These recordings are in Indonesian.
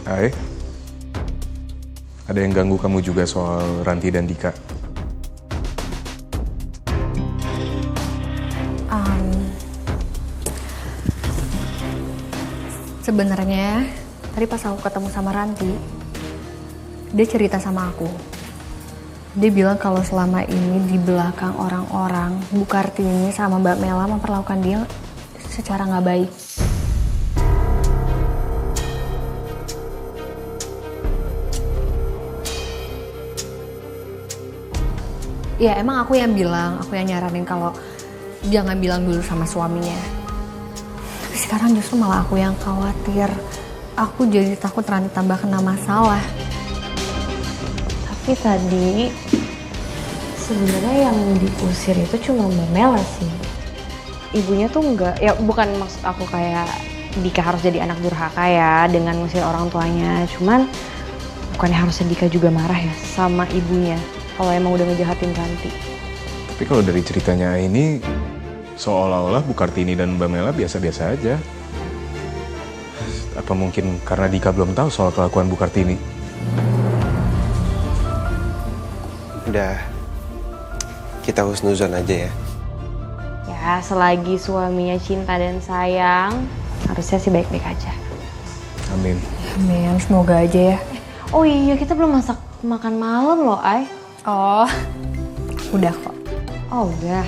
Hai. Ada yang ganggu kamu juga soal Ranti dan Dika? Sebenarnya tadi pas aku ketemu sama Ranti, dia cerita sama aku. Dia bilang kalau selama ini di belakang orang-orang, Bu Kartini sama Mbak Mela memperlakukan dia secara nggak baik. Ya emang aku yang bilang, aku yang nyaranin kalau jangan bilang dulu sama suaminya. Tapi sekarang justru malah aku yang khawatir. Aku jadi takut Ranti tambah kena masalah. Tapi tadi sebenarnya yang diusir itu cuma Mbak Mela sih. Ibunya tuh enggak, ya bukan maksud aku kayak Dika harus jadi anak durhaka ya dengan ngusir orang tuanya. Cuman bukannya harusnya Dika juga marah ya sama ibunya kalau emang udah ngejahatin Ranti. Tapi kalau dari ceritanya ini, seolah-olah Bu Kartini dan Mbak Mela biasa-biasa aja. Apa mungkin karena Dika belum tahu soal kelakuan Bu Kartini? Udah, kita husnuzon aja ya. Ya selagi suaminya cinta dan sayang, harusnya sih baik-baik aja. Amin. Amin, semoga aja ya. Oh iya, kita belum masak makan malam loh, Ay. Oh, udah kok. Oh udah.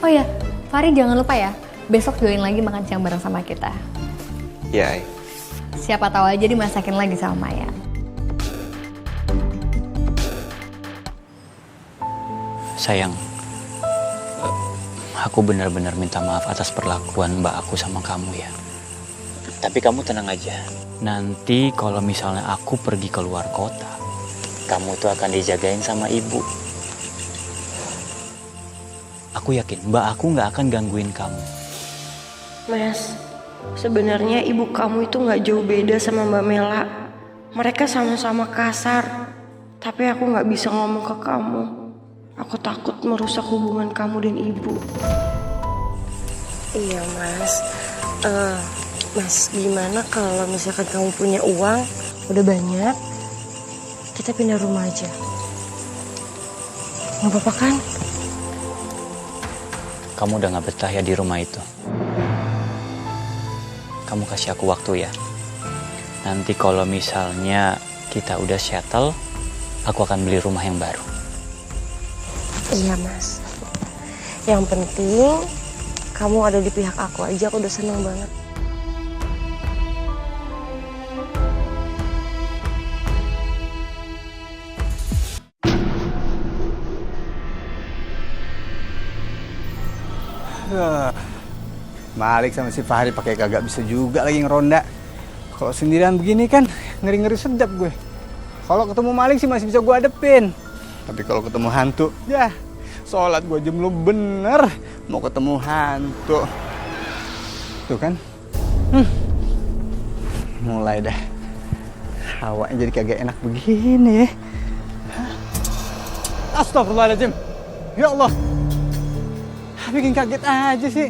Oh ya, Fari jangan lupa ya, besok join lagi makan siang bareng sama kita. Ya, Ay. Siapa tahu aja dimasakin lagi sama Maya. Sayang, aku benar-benar minta maaf atas perlakuan mbak aku sama kamu ya. Tapi kamu tenang aja. Nanti kalau misalnya aku pergi ke luar kota, kamu tuh akan dijagain sama ibu. Aku yakin mbak aku nggak akan gangguin kamu. Mas, sebenarnya ibu kamu itu nggak jauh beda sama Mbak Mela. Mereka sama-sama kasar, tapi aku nggak bisa ngomong ke kamu. Aku takut merusak hubungan kamu dan ibu. Iya Mas, Mas gimana kalau misalkan kamu punya uang udah banyak, kita pindah rumah aja. Nggak apa-apa kan? Kamu udah gak betah ya di rumah itu. Kamu kasih aku waktu ya. Nanti kalau misalnya kita udah settle, aku akan beli rumah yang baru. Iya Mas. Yang penting kamu ada di pihak aku aja, aku udah seneng banget. Malik sama si Fahri pakai kagak bisa juga lagi ngeronda. Kalau sendirian begini kan ngeri-ngeri sedap gue. Kalau ketemu Malik sih masih bisa gue hadepin. Tapi kalau ketemu hantu, ya sholat gue aja belum bener. Mau ketemu hantu. Tuh kan. Mulai dah. Hawanya jadi kagak enak begini. Astagfirullahaladzim. Ya Allah. Bikin kaget aja sih.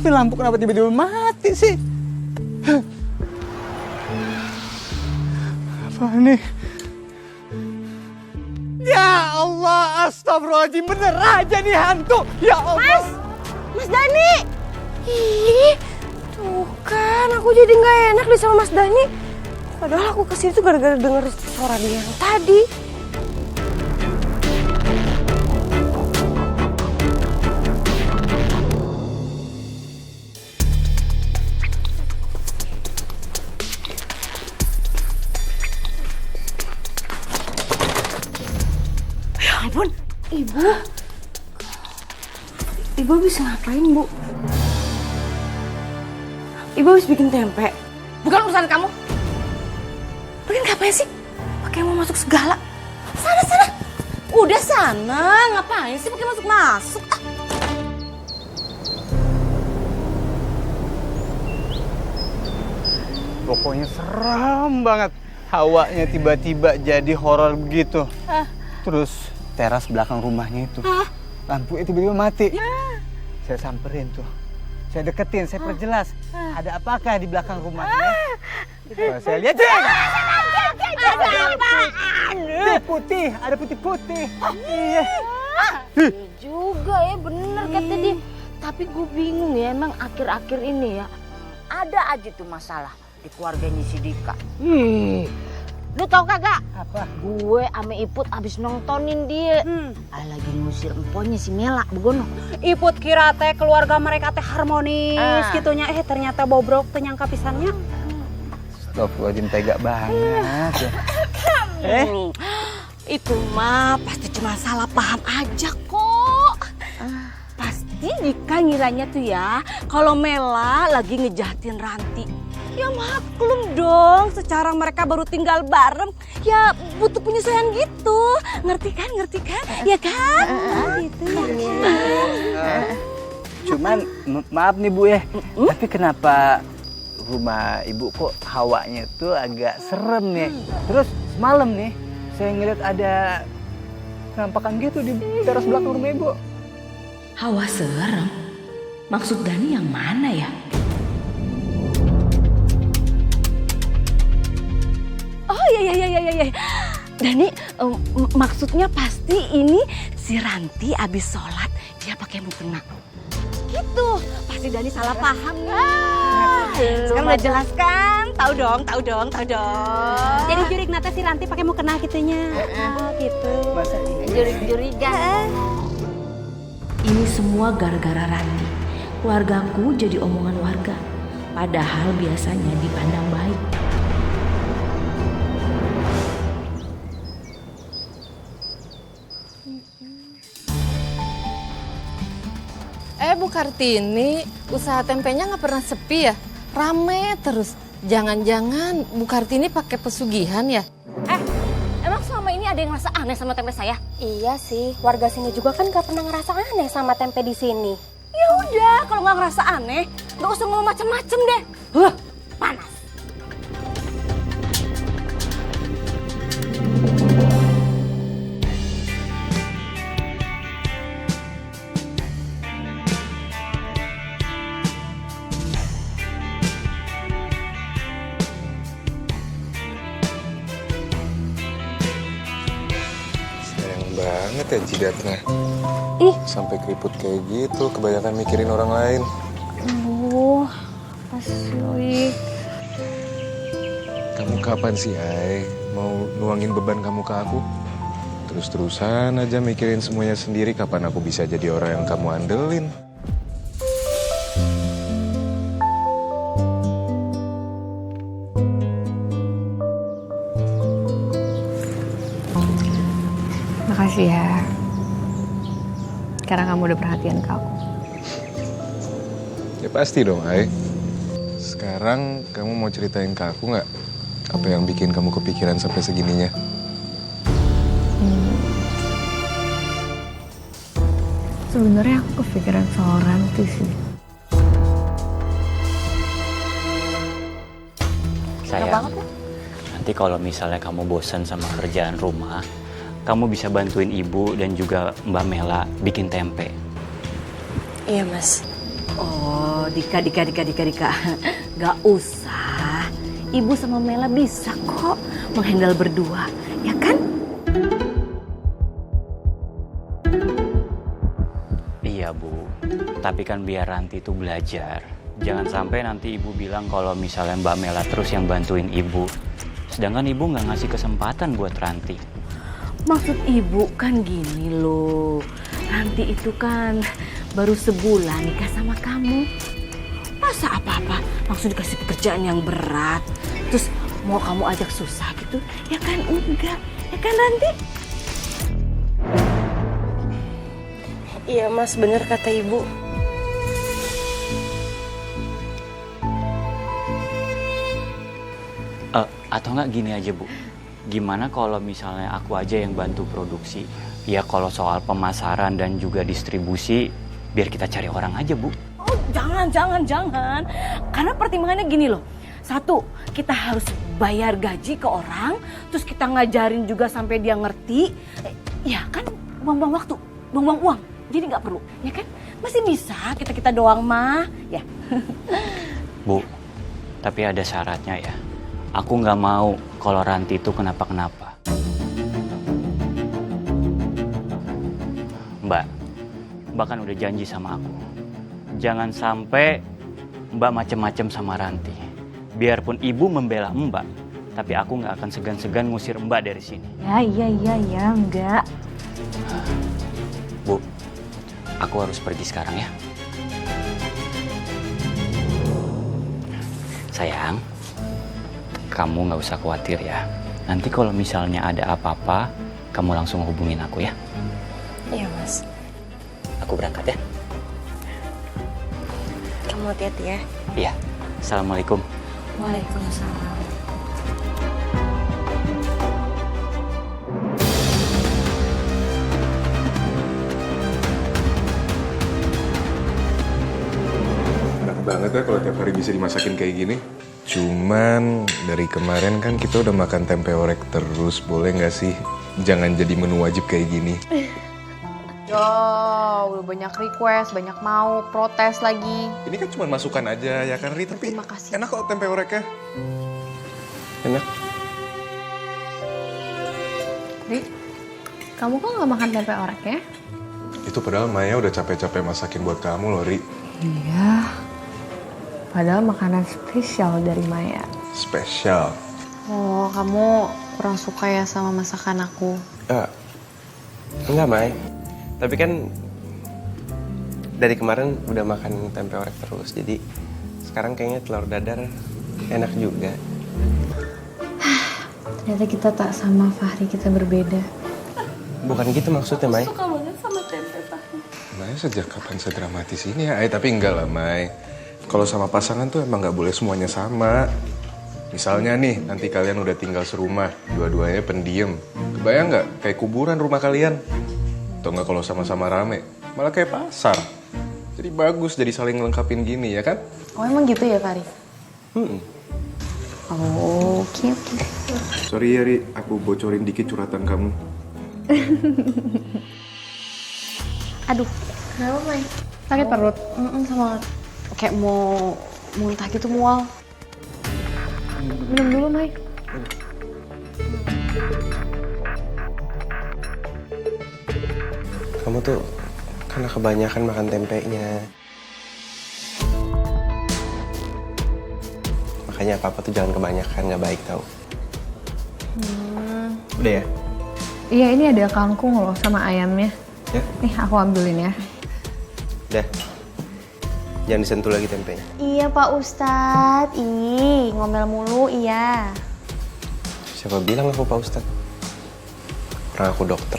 Ini lampu kenapa tiba-tiba mati sih? Apa nih? Ya Allah, astagfirullahaladzim, bener aja nih hantu. Ya Allah. Mas Dani. Ih, tuh kan aku jadi nggak enak deh sama Mas Dani. Padahal aku kesini tuh gara-gara denger suara dia yang tadi. Ya ampun, Ibu. Ibu bisa ngapain, Bu? Ibu habis bikin tempe. Bukan urusan kamu. Bikin ngapain sih? Pakai mau masuk segala. Sana, sana. Udah sana, ngapain sih pakai masuk-masuk? Ah. Pokoknya seram banget. Hawanya tiba-tiba jadi horor begitu. Terus teras belakang rumahnya itu. Lampunya tiba-tiba mati. Saya samperin tuh. Saya deketin, saya perjelas. Ada apakah di belakang rumahnya? Saya lihat cek. Ada putih, ada putih-putih. Iya. Juga ya bener kata dia. Tapi gue bingung ya, emang akhir-akhir ini ya ada aja tuh masalah di keluarganya si Dika. Lu tau kagak? Apa? Gue ame Iput abis nontonin dia. Lagi ngusir emponya si Mela begono. Iput kira teh keluarga mereka teh harmonis gitunya, ternyata bobrok teh nyangka pisannya. Astagfirullahaladzim, tega banget ya. Itu mah pasti cuma salah paham aja kok. Pasti Dika ngiranya tuh ya kalau Mela lagi ngejahatin Ranti. Ya maklum dong, secara mereka baru tinggal bareng, ya butuh penyesuaian gitu. Ngerti kan? Ya kan? Gitu ya. Cuman maaf nih Bu ya, tapi kenapa rumah Ibu kok hawanya tuh agak serem nih. Terus semalam nih, saya ngeliat ada penampakan gitu di teras belakang rumah Ibu. Hawa serem? Maksud Dani yang mana ya? Oh iya. Dani, maksudnya pasti ini si Ranti abis sholat dia pakai mukena. Gitu, pasti Dani salah paham nih. Sekarang udah jelas kan? Tahu dong. Jadi jurik nata si Ranti pakai mukena gitunya. Gitu. Jurik-jurigan. Ini semua gara-gara Ranti. Keluargaku jadi omongan warga. Padahal biasanya dipandang baik. Bu Kartini, usaha tempenya nggak pernah sepi ya? Rame terus. Jangan-jangan Bu Kartini pakai pesugihan ya? Emang selama ini ada yang ngerasa aneh sama tempe saya? Iya sih, warga sini juga kan gak pernah ngerasa aneh sama tempe di sini. Ya udah, kalau nggak ngerasa aneh, nggak usah ngomong macem-macem deh. Panas. Banget ya jidatnya. Sampai keriput kayak gitu, kebanyakan mikirin orang lain. Asyik. Kamu kapan sih, Ai? Mau nuangin beban kamu ke aku? Terus-terusan aja mikirin semuanya sendiri, kapan aku bisa jadi orang yang kamu andelin? Makasih ya. Karena kamu udah perhatian ke aku. Ya pasti dong, Ai. Sekarang kamu mau ceritain ke aku nggak? Apa yang bikin kamu kepikiran sampai segininya? Sebenarnya aku kepikiran soal Ranti sih. Sayang, nanti kalau misalnya kamu bosan sama kerjaan rumah, kamu bisa bantuin ibu dan juga Mbak Mela bikin tempe. Iya, Mas. Oh, Dika. Gak usah. Ibu sama Mela bisa kok menghandle berdua, ya kan? Iya, Bu. Tapi kan biar Ranti itu belajar. Jangan sampai nanti ibu bilang kalau misalnya Mbak Mela terus yang bantuin ibu. Sedangkan ibu nggak ngasih kesempatan buat Ranti. Maksud ibu kan gini loh, Ranti itu kan baru sebulan nikah sama kamu. Masa apa-apa langsung dikasih pekerjaan yang berat, terus mau kamu ajak susah gitu, ya kan enggak, ya kan Ranti? Iya, Mas, bener kata Ibu. Atau nggak gini aja, Bu. Gimana kalau misalnya aku aja yang bantu produksi? Ya kalau soal pemasaran dan juga distribusi, biar kita cari orang aja, Bu. Oh, jangan. Karena pertimbangannya gini loh. Satu, kita harus bayar gaji ke orang, terus kita ngajarin juga sampai dia ngerti. Ya kan, buang-buang waktu, buang-buang uang. Jadi nggak perlu, ya kan? Masih bisa kita doang mah, ya. Bu, tapi ada syaratnya ya. Aku nggak mau kalau Ranti itu kenapa-kenapa. Mbak kan udah janji sama aku. Jangan sampai Mbak macem-macem sama Ranti. Biarpun ibu membela Mbak, tapi aku nggak akan segan-segan ngusir Mbak dari sini. Ya, enggak. Bu, aku harus pergi sekarang ya. Sayang, kamu nggak usah khawatir ya. Nanti kalau misalnya ada apa-apa, kamu langsung hubungin aku ya. Iya, Mas. Aku berangkat ya. Kamu hati-hati ya. Iya. Assalamualaikum. Waalaikumsalam. Enak banget ya kalau tiap hari bisa dimasakin kayak gini. Cuman dari kemarin kan kita udah makan tempe orek terus, boleh nggak sih? Jangan jadi menu wajib kayak gini. Udah banyak request, banyak mau, protes lagi. Ini kan cuma masukan aja ya kan, Ri? Tapi Terima kasih. enak kok tempe oreknya. Enak. Ri, kamu kok nggak makan tempe orek ya? Itu padahal Maya udah capek-capek masakin buat kamu loh, Ri. Iya. Padahal makanan spesial dari Maya. Spesial. Oh, kamu kurang suka ya sama masakan aku? Enggak, Mai. Tapi kan dari kemarin udah makan tempe orek terus, jadi sekarang kayaknya telur dadar enak juga. Ternyata kita tak sama, Fahri, kita berbeda. Bukan gitu maksudnya, Mai. Suka banget sama tempe, Pak. Maya sejak kapan sedramatis ini ya? Tapi enggak lah, Mai. Kalau sama pasangan tuh emang nggak boleh semuanya sama. Misalnya nih, nanti kalian udah tinggal serumah, dua-duanya pendiam. Kebayang nggak kayak kuburan rumah kalian? Atau nggak kalau sama-sama rame, malah kayak pasar. Jadi bagus jadi saling lengkapin gini ya kan? Oh, emang gitu ya, Fahri? Oh, oke. Sorry ya, Ri, aku bocorin dikit curhatan kamu. Aduh, kenapa, Mai? Sakit perut. Sama kayak mau muntah gitu, mual. Minum dulu, Mai. Kamu tuh karena kebanyakan makan tempenya. Makanya apa-apa tuh jangan kebanyakan, nggak baik tau. Udah ya? Iya, ini ada kangkung loh sama ayamnya. Ya? Nih, aku ambilin ya. Udah. Jangan disentuh lagi tempenya. Iya, Pak Ustadz. Ih, ngomel mulu, iya. Siapa bilang aku Pak Ustadz? Orang aku dokter.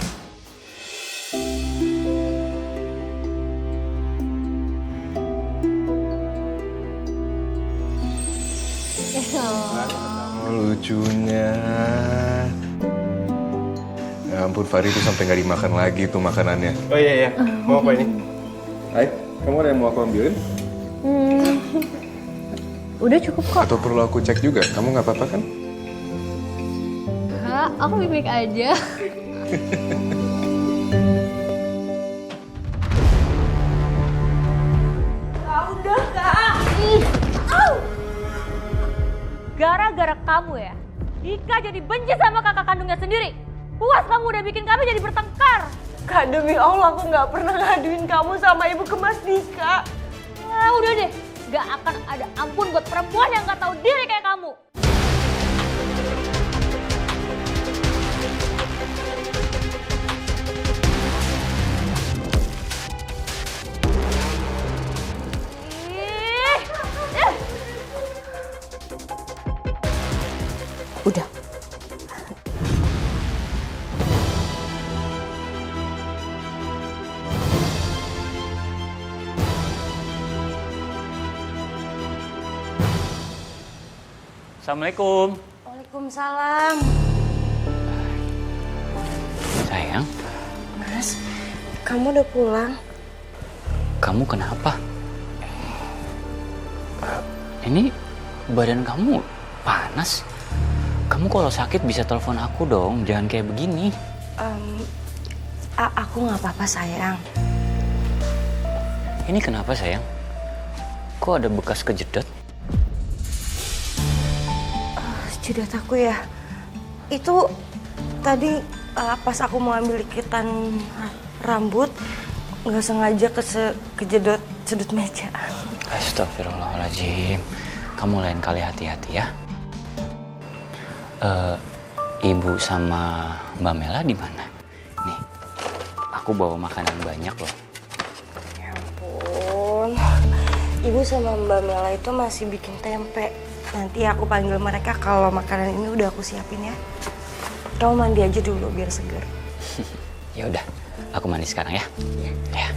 Lucunya. Ya ampun, Fahri tuh sampai nggak dimakan lagi tuh makanannya. Oh iya, mau apa ini? Hai, kamu ada yang mau aku ambilin? Udah cukup kok. Atau perlu aku cek juga? Kamu nggak apa-apa kan? Kak, aku baik-baik aja. Udah, Kak. Gara-gara kamu ya, Dika jadi benci sama kakak kandungnya sendiri. Puas kamu udah bikin kami jadi bertengkar. Kak, demi Allah aku nggak pernah ngaduin kamu sama ibu ke Mas Dika. Nah, udah deh. Gak akan ada ampun buat perempuan yang gak tahu diri kayak kamu. Udah. Assalamualaikum. Waalaikumsalam. Sayang, Mas, kamu udah pulang? kamu kenapa? Ini badan kamu panas. Kamu kalau sakit bisa telepon aku dong, jangan kayak begini. Aku nggak apa-apa sayang. Ini kenapa sayang? Kok ada bekas kejedot? jidat aku ya. Itu tadi pas aku mau ambil ikitan rambut, nggak sengaja kejedot sudut meja. Astagfirullahaladzim. Kamu lain kali hati-hati ya. Ibu sama Mbak Mela di mana? Nih, aku bawa makanan banyak loh. Ya ampun, Ibu sama Mbak Mela itu masih bikin tempe. Nanti aku panggil mereka kalau makanan ini udah aku siapin ya. Kamu mandi aja dulu biar seger. Ya udah, aku mandi sekarang ya. Ya.